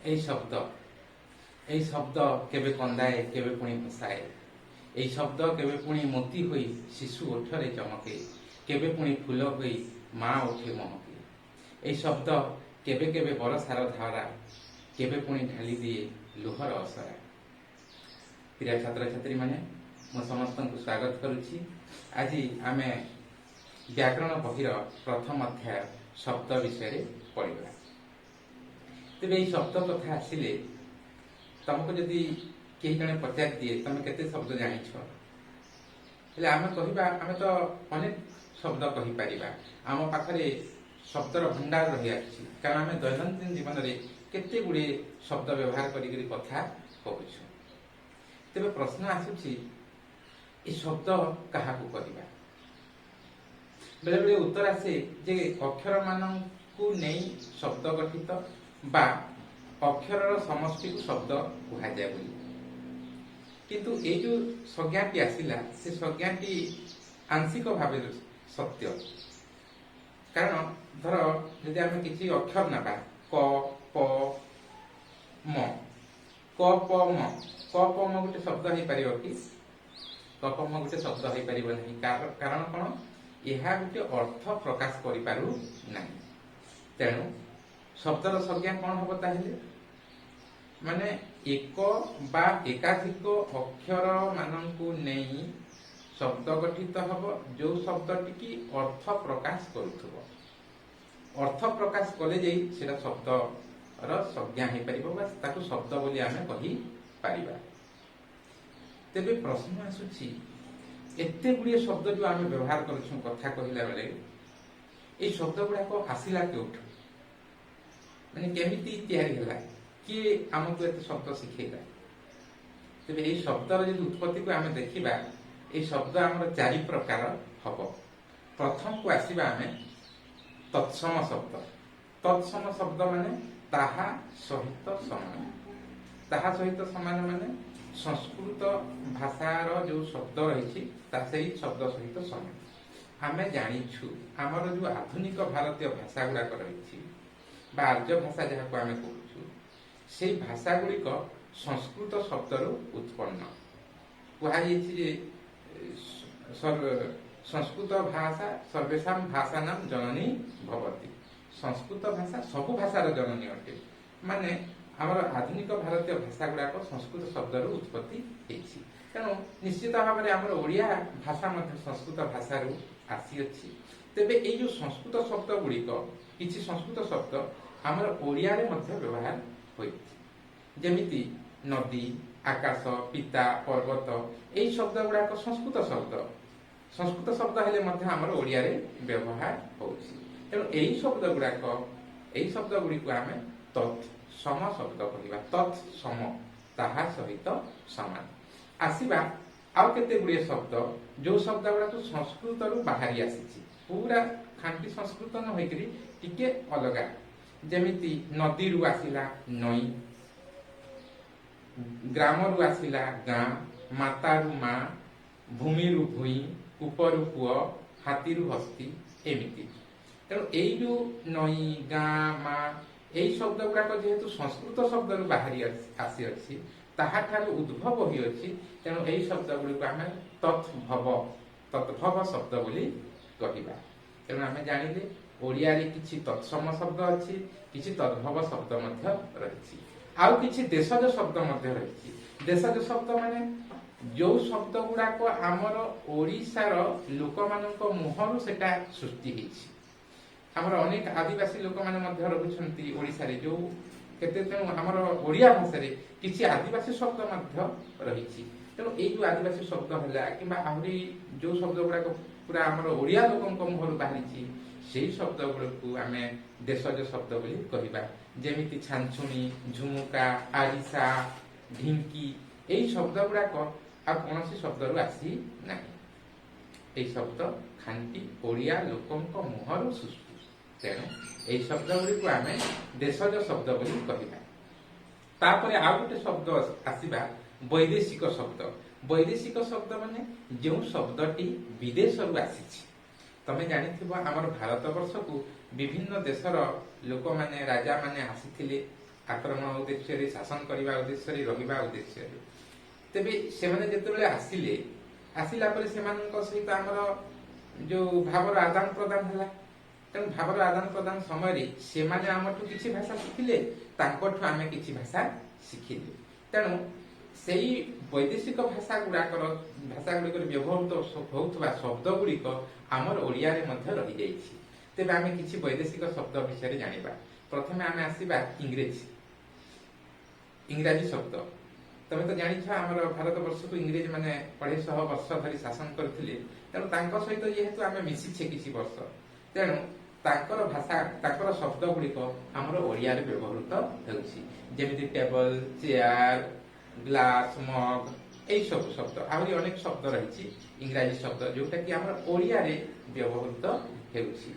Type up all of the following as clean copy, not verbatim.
এই শব্দ এই শব্দ কেবে কন্দাଏ কেবে পুଣି ହସାଏ। এই শব্দ কেবে পুଣି ମୋତି ହୋଇ ଶିଶୁ ଓଠରେ ଚମକେ, କେବେ ପୁଣି ଫୁଲ ହୋଇ ମା ଓଠେ ମହକେ। এই ଶବ୍ଦ କେବେ କେବେ ବରଷାର ଧାରା, କେବେ ପୁଣି ଢାଳି ଦିଏ ଲୁହର ଅସରା। ପ୍ରିୟ ଛାତ୍ରଛାତ୍ରୀମାନେ, ମୁଁ ସମସ୍ତଙ୍କୁ ସ୍ୱାଗତ କରୁଛି। ଆଜି ଆମେ ବ୍ୟାକରଣ ବହିର ପ୍ରଥମ ଅଧ୍ୟାୟ ଶବ୍ଦ ବିଷୟରେ ପଢ଼ିବା। ତେବେ এই ଶବ୍ଦ କଥା ଆସିଲେ ତମକୁ ଯଦି କେହି ଜଣେ ପଚାରି ଦିଏ ତମେ କେତେ ଶବ୍ଦ ଜାଣିଛ, ହେଲେ ଆମେ କହିବା ଆମେ ତ ଅନେକ ଶବ୍ଦ କହିପାରିବା। ଆମ ପାଖରେ ଶବ୍ଦର ଭଣ୍ଡାର ରହିଆସିଛି, କାରଣ ଆମେ ଦୈନନ୍ଦିନ ଜୀବନରେ କେତେ ଗୁଡ଼ିଏ ଶବ୍ଦ ବ୍ୟବହାର କରିକି କଥା କହୁଛୁ। ତେବେ ପ୍ରଶ୍ନ ଆସୁଛି, ଏ ଶବ୍ଦ କାହାକୁ କରିବା? ବେଳେବେଳେ ଉତ୍ତର ଆସେ ଯେ ଅକ୍ଷର ମାନଙ୍କୁ ନେଇ ଶବ୍ଦ ଗଠିତ ବା ଅକ୍ଷରର ସମଷ୍ଟିକୁ ଶବ୍ଦ କୁହାଯାଏ ବୋଲି। କିନ୍ତୁ ଏଇ ଯୋଉ ସଂଜ୍ଞାଟି ଆସିଲା, ସେ ସଂଜ୍ଞାଟି ଆଂଶିକ ଭାବେ ସତ୍ୟ। କାରଣ ଧର ଯଦି ଆମେ କିଛି ଅକ୍ଷର ନେବା, କ ପ ମ, କ ପ ମ, କ ପ ମ ଗୋଟେ ଶବ୍ଦ ହେଇପାରିବ କି? କ ପ ମ ଗୋଟେ ଶବ୍ଦ ହେଇପାରିବ ନାହିଁ। କାରଣ କଣ? ଏହା ଗୋଟେ ଅର୍ଥ ପ୍ରକାଶ କରିପାରୁ ନାହିଁ। ତେଣୁ ଶବ୍ଦର ସଂଜ୍ଞା କଣ ହବ ତାହେଲେ? ମାନେ ଏକ ବା ଏକାଧିକ ଅକ୍ଷର ମାନଙ୍କୁ ନେଇ ଶବ୍ଦ ଗଠିତ ହବ, ଯୋଉ ଶବ୍ଦଟିକି ଅର୍ଥ ପ୍ରକାଶ କରୁଥିବ। ଅର୍ଥ ପ୍ରକାଶ କଲେ ଯାଇ ସେଟା ଶବ୍ଦର ସଂଜ୍ଞା ହେଇପାରିବ ବା ତାକୁ ଶବ୍ଦ ବୋଲି ଆମେ କହିପାରିବା। ତେବେ ପ୍ରଶ୍ନ ଆସୁଛି, ଏତେ ଗୁଡ଼ିଏ ଶବ୍ଦ ଯୋଉ ଆମେ ବ୍ୟବହାର କରୁଛୁ କଥା କହିଲା ବେଳେ, ଏଇ ଶବ୍ଦ ଗୁଡାକ ଆସିଲା କେଉଠୁ? ମାନେ କେମିତି ତିଆରି ହେଲା? କିଏ ଆମକୁ ଏତେ ଶବ୍ଦ ଶିଖେଇଲା? ତେବେ ଏଇ ଶବ୍ଦର ଯଦି ଉତ୍ପତ୍ତିକୁ ଆମେ ଦେଖିବା, ଏଇ ଶବ୍ଦ ଆମର ଚାରି ପ୍ରକାର ହବ। ପ୍ରଥମକୁ ଆସିବା ଆମେ ତତ୍ସମ ଶବ୍ଦ। ତତ୍ସମ ଶବ୍ଦ ମାନେ ତାହା ସହିତ ସମାନ। ତାହା ସହିତ ସମାନ ମାନେ ସଂସ୍କୃତ ଭାଷାର ଯୋଉ ଶବ୍ଦ ରହିଛି ତା ସେଇ ଶବ୍ଦ ସହିତ ସମାନ। ଆମେ ଜାଣିଛୁ ଆମର ଯୋଉ ଆଧୁନିକ ଭାରତୀୟ ଭାଷା ଗୁଡାକ ରହିଛି ବା ଆର୍ଯ୍ୟ ଭାଷା ଯାହାକୁ ଆମେ କହୁଛୁ, ସେଇ ଭାଷା ଗୁଡିକ ସଂସ୍କୃତ ଶବ୍ଦରୁ ଉତ୍ପନ୍ନ। କୁହାଯାଇଛି ଯେ ସଂସ୍କୃତ ଭାଷା ସର୍ବେଷାଂ ଭାଷାନାଂ ଜନନୀ ଭବତି। ସଂସ୍କୃତ ଭାଷା ସବୁ ଭାଷାର ଜନନୀ ଅଟେ। ମାନେ ଆମର ଆଧୁନିକ ଭାରତୀୟ ଭାଷା ଗୁଡାକ ସଂସ୍କୃତ ଶବ୍ଦରୁ ଉତ୍ପତ୍ତି ହେଇଛି। ତେଣୁ ନିଶ୍ଚିତ ଭାବରେ ଆମର ଓଡ଼ିଆ ଭାଷା ମଧ୍ୟ ସଂସ୍କୃତ ଭାଷାରୁ ଆସିଅଛି। ତେବେ ଏଇ ଯୋଉ ସଂସ୍କୃତ ଶବ୍ଦ ଗୁଡିକ, କିଛି ସଂସ୍କୃତ ଶବ୍ଦ ଆମର ଓଡ଼ିଆରେ ମଧ୍ୟ ବ୍ୟବହାର ହୋଇଛି। ଯେମିତି ନଦୀ, ଆକାଶ, ପିତା, ପର୍ବତ, ଏଇ ଶବ୍ଦ ଗୁଡାକ ସଂସ୍କୃତ ଶବ୍ଦ। ସଂସ୍କୃତ ଶବ୍ଦ ହେଲେ ମଧ୍ୟ ଆମର ଓଡ଼ିଆରେ ବ୍ୟବହାର ହଉଛି। ତେଣୁ ଏଇ ଶବ୍ଦ ଗୁଡ଼ିକୁ ଆମେ ତତ୍ସମ ଶବ୍ଦ କହିବା। ତତ୍ସମ, ତାହା ସହିତ ସମାନ। ଆସିବା ଆଉ କେତେ ଗୁଡ଼ିଏ ଶବ୍ଦ, ଯୋଉ ଶବ୍ଦ ଗୁଡାକ ସଂସ୍କୃତରୁ ବାହାରି ଆସିଛି, ପୁରା ଖାଣ୍ଟି ସଂସ୍କୃତ ନ ହୋଇକରି ଟିକେ ଅଲଗା। ଯେମିତି ନଦୀରୁ ଆସିଲା ନଈ, ଗ୍ରାମରୁ ଆସିଲା ଗାଁ, ମାତାରୁ ମା, ଭୂମିରୁ ଭୂଇଁ, ଉପରୁ କୂଅ, ହାତୀରୁ ହସ୍ତି, ଏମିତି। ତେଣୁ ଏଇ ଯୋଉ ନଈ, ଗାଁ, ମା, ଏଇ ଶବ୍ଦ ଗୁଡାକ ଯେହେତୁ ସଂସ୍କୃତ ଶବ୍ଦରୁ ବାହାରି ଆସିଅଛି, ତାହାଠାରୁ ଉଦ୍ଭବ ହୋଇଅଛି, ତେଣୁ ଏଇ ଶବ୍ଦ ଗୁଡିକୁ ଆମେ ତଦ୍ଭବ ଶବ୍ଦ ବୋଲି କହିବା। ତେଣୁ ଆମେ ଜାଣିଲେ ଓଡ଼ିଆରେ କିଛି ତତ୍ସମ ଶବ୍ଦ ଅଛି, କିଛି ତଦ୍ଭବ ଶବ୍ଦ ମଧ୍ୟ ରହିଛି। ଆଉ କିଛି ଦେଶଜ ଶବ୍ଦ ମଧ୍ୟ ରହିଛି। ଦେଶଜ ଶବ୍ଦ ମାନେ ଯୋଉ ଶବ୍ଦ ଗୁଡାକ ଆମର ଓଡ଼ିଶାର ଲୋକମାନଙ୍କ ମୁହଁରୁ ସେଟା ସୃଷ୍ଟି ହେଇଛି। ଆମର ଅନେକ ଆଦିବାସୀ ଲୋକମାନେ ମଧ୍ୟ ରହୁଛନ୍ତି ଓଡ଼ିଶାରେ, ଯୋଉ ତେଣୁ ଆମର ଓଡ଼ିଆ ଭାଷାରେ କିଛି ଆଦିବାସୀ ଶବ୍ଦ ମଧ୍ୟ ରହିଛି। ତେଣୁ ଏଇ ଯୋଉ ଆଦିବାସୀ ଶବ୍ଦ ହେଲା କିମ୍ବା ଆହୁରି ଯୋଉ ଶବ୍ଦ ଗୁଡାକ ପୁରା ଆମର ଓଡ଼ିଆ ଲୋକଙ୍କ ମୁହଁରୁ ବାହାରିଛି, ସେଇ ଶବ୍ଦ ଗୁଡ଼ିକୁ ଆମେ ଦେଶଜ ଶବ୍ଦ ବୋଲି କହିବା। ଯେମିତି ଛାଞ୍ଚୁଣି, ଝୁମୁକା, ଆରିସା, ଢିଙ୍କି, ଏଇ ଶବ୍ଦ ଗୁଡାକ ଆଉ କୌଣସି ଶବ୍ଦରୁ ଆସି ନାହିଁ। ଏଇ ଶବ୍ଦ ଖାଣ୍ଟି ଓଡ଼ିଆ ଲୋକଙ୍କ ମୁହଁରୁ ସୃଷ୍ଟି। ତେଣୁ ଏଇ ଶବ୍ଦ ଗୁଡ଼ିକୁ ଆମେ ଦେଶଜ ଶବ୍ଦ ବୋଲି କହିବା। ତାପରେ ଆଉ ଗୋଟେ ଶବ୍ଦ ଆସିବା ବୈଦେଶିକ ଶବ୍ଦ। ବୈଦେଶିକ ଶବ୍ଦ ମାନେ ଯେଉଁ ଶବ୍ଦଟି ବିଦେଶରୁ ଆସିଛି। ତମେ ଜାଣିଥିବ ଆମର ଭାରତ ବର୍ଷକୁ ବିଭିନ୍ନ ଦେଶର ଲୋକମାନେ, ରାଜାମାନେ ଆସିଥିଲେ ଆକ୍ରମଣ ଉଦ୍ଦେଶ୍ୟରେ, ଶାସନ କରିବା ଉଦ୍ଦେଶ୍ୟରେ, ରହିବା ଉଦ୍ଦେଶ୍ୟରେ। ତେବେ ସେମାନେ ଯେତେବେଳେ ଆସିଲା ପରେ ସେମାନଙ୍କ ସହିତ ଆମର ଯୋଉ ଭାବର ଆଦାନ ପ୍ରଦାନ ହେଲା। ତେଣୁ ଭାବର ଆଦାନ ପ୍ରଦାନ ସମୟରେ ସେମାନେ ଆମଠୁ କିଛି ଭାଷା ଶିଖିଲେ, ତାଙ୍କଠୁ ଆମେ କିଛି ଭାଷା ଶିଖିଲେ। ତେଣୁ ସେଇ ବୈଦେଶିକ ଭାଷା ଗୁଡ଼ିକରେ ବ୍ୟବହୃତ ହେଉଥିବା ଶବ୍ଦ ଗୁଡ଼ିକ ଆମର ଓଡ଼ିଆରେ ମଧ୍ୟ ରହିଯାଇଛି। ତେବେ ଆମେ କିଛି ବୈଦେଶିକ ଶବ୍ଦ ବିଷୟରେ ଜାଣିବା। ପ୍ରଥମେ ଆମେ ଆସିବା ଇଂରାଜୀ ଶବ୍ଦ। ତମେ ତ ଜାଣିଛ ଆମର ଭାରତ ବର୍ଷକୁ ଇଂରେଜ ମାନେ 250 ବର୍ଷ ଧରି ଶାସନ କରିଥିଲେ। ତେଣୁ ତାଙ୍କ ସହିତ ଯେହେତୁ ଆମେ ମିଶିଛେ କିଛି ବର୍ଷ, ତେଣୁ ତାଙ୍କର ଭାଷା, ତାଙ୍କର ଶବ୍ଦ ଗୁଡ଼ିକ ଆମର ଓଡ଼ିଆରେ ବ୍ୟବହୃତ ହେଉଛି। ଯେମିତି ଟେବଲ, ଚେୟାର, ଗ୍ଲାସ, ମଗ, ଏଇ ସବୁ ଶବ୍ଦ। ଆହୁରି ଅନେକ ଶବ୍ଦ ରହିଛି ଇଂରାଜୀ ଶବ୍ଦ, ଯୋଉଟା କି ଆମର ଓଡ଼ିଆରେ ବ୍ୟବହୃତ ହେଉଛି।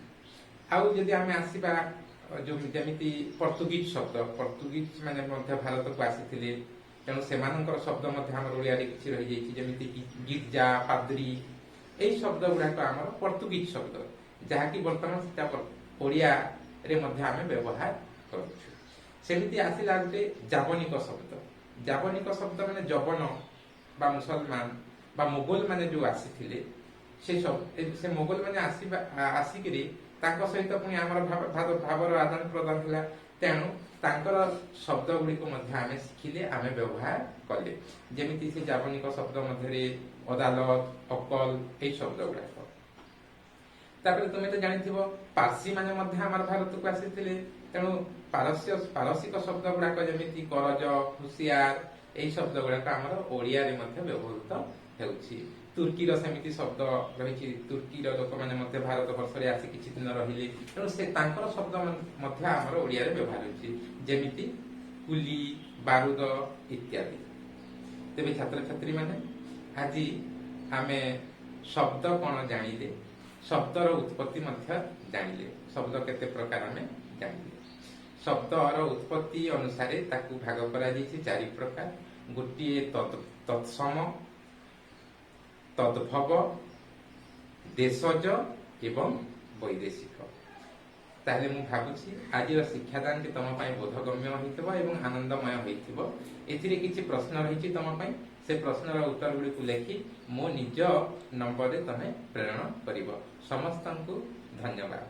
ଆଉ ଯଦି ଆମେ ଆସିବା ଯେମିତି ପର୍ତ୍ତୁଗୀଜ ଶବ୍ଦ, ପର୍ତ୍ତୁଗୀଜ ମାନେ ମଧ୍ୟ ଭାରତକୁ ଆସିଥିଲେ। ତେଣୁ ସେମାନଙ୍କର ଶବ୍ଦ ମଧ୍ୟ ଆମର ଓଡ଼ିଆରେ କିଛି ରହିଯାଇଛି। ଯେମିତି ଗିର୍ଜା, ପାଦ୍ରୀ, ଏଇ ଶବ୍ଦ ଗୁଡାକ ଆମର ପର୍ତ୍ତୁଗୀଜ ଶବ୍ଦ, ଯାହାକି ବର୍ତ୍ତମାନ ସେଟା ଓଡ଼ିଆରେ ମଧ୍ୟ ଆମେ ବ୍ୟବହାର କରୁଛୁ। ସେମିତି ଆସିଲା ଗୋଟେ ଜାବନିକ ଶବ୍ଦ। ଜାବନିକ ଶବ୍ଦ ମାନେ ଯବନ ବା ମୁସଲମାନ ବା ମୋଗଲ ମାନେ ଯୋଉ ଆସିଥିଲେ, ସେ ମୋଗଲ ମାନେ ଆସିକିରି ତାଙ୍କ ସହିତ ପୁଣି ଆମର ଭାବର ଆଦାନ ପ୍ରଦାନ ହେଲା। ତେଣୁ ତାଙ୍କର ଶବ୍ଦ ଗୁଡ଼ିକୁ ମଧ୍ୟ ଆମେ ଶିଖିଲେ, ଆମେ ବ୍ୟବହାର କଲେ। ଯେମିତି ସେ ଜାବନିକ ଶବ୍ଦ ମଧ୍ୟରେ ଅଦାଲତ, ଅକଲ, ଏଇ ଶବ୍ଦ ଗୁଡାକ। ତାପରେ ତୁମେ ତ ଜାଣିଥିବ ପାର୍ସୀ ମାନେ ମଧ୍ୟ ଆମର ଭାରତକୁ ଆସିଥିଲେ। ତେଣୁ ପାରସିକ ଶବ୍ଦ ଗୁଡାକ ଯେମିତି କରଜ, ହୁସିଆର, ଏଇ ଶବ୍ଦ ଗୁଡାକ ଆମର ଓଡ଼ିଆରେ ମଧ୍ୟ ବ୍ୟବହୃତ ହେଉଛି। ତୁର୍କୀର ସେମିତି ଶବ୍ଦ ରହିଛି। ତୁର୍କୀର ଲୋକମାନେ ମଧ୍ୟ ଭାରତ ବର୍ଷରେ ଆସି କିଛି ଦିନ ରହିଲେ। ତେଣୁ ତାଙ୍କର ଶବ୍ଦ ମଧ୍ୟ ଆମର ଓଡ଼ିଆରେ ବ୍ୟବହାର ହେଉଛି, ଯେମିତି କୁଲି, ବାରୁଦ ଇତ୍ୟାଦି। ତେବେ ଛାତ୍ରଛାତ୍ରୀ ମାନେ, ଆଜି ଆମେ ଶବ୍ଦ କଣ ଜାଣିଲେ, ଶବ୍ଦର ଉତ୍ପତ୍ତି ମଧ୍ୟ ଜାଣିଲେ। ଶବ୍ଦ କେତେ ପ୍ରକାର ଆମେ ଜାଣିଲେ। ଶବ୍ଦର ଉତ୍ପତ୍ତି ଅନୁସାରେ ତାକୁ ଭାଗ କରାଯାଇଛି 4 ପ୍ରକାର। ଗୋଟିଏ ତତ୍ସମ, ତଦ୍ଭବ, ଦେଶଜ ଏବଂ ବୈଦେଶିକ। ତାହେଲେ ମୁଁ ଭାବୁଛି ଆଜିର ଶିକ୍ଷାଦାନଟି ତମ ପାଇଁ ବୋଧଗମ୍ୟ ହୋଇଥିବ ଏବଂ ଆନନ୍ଦମୟ ହୋଇଥିବ। ଏଥିରେ କିଛି ପ୍ରଶ୍ନ ରହିଛି ତମ ପାଇଁ। ସେ ପ୍ରଶ୍ନର ଉତ୍ତର ଗୁଡ଼ିକୁ ଲେଖି ମୋ ନିଜ ନମ୍ବରରେ ତମେ ପ୍ରେରଣ କରିବ। ସମସ୍ତଙ୍କୁ ଧନ୍ୟବାଦ।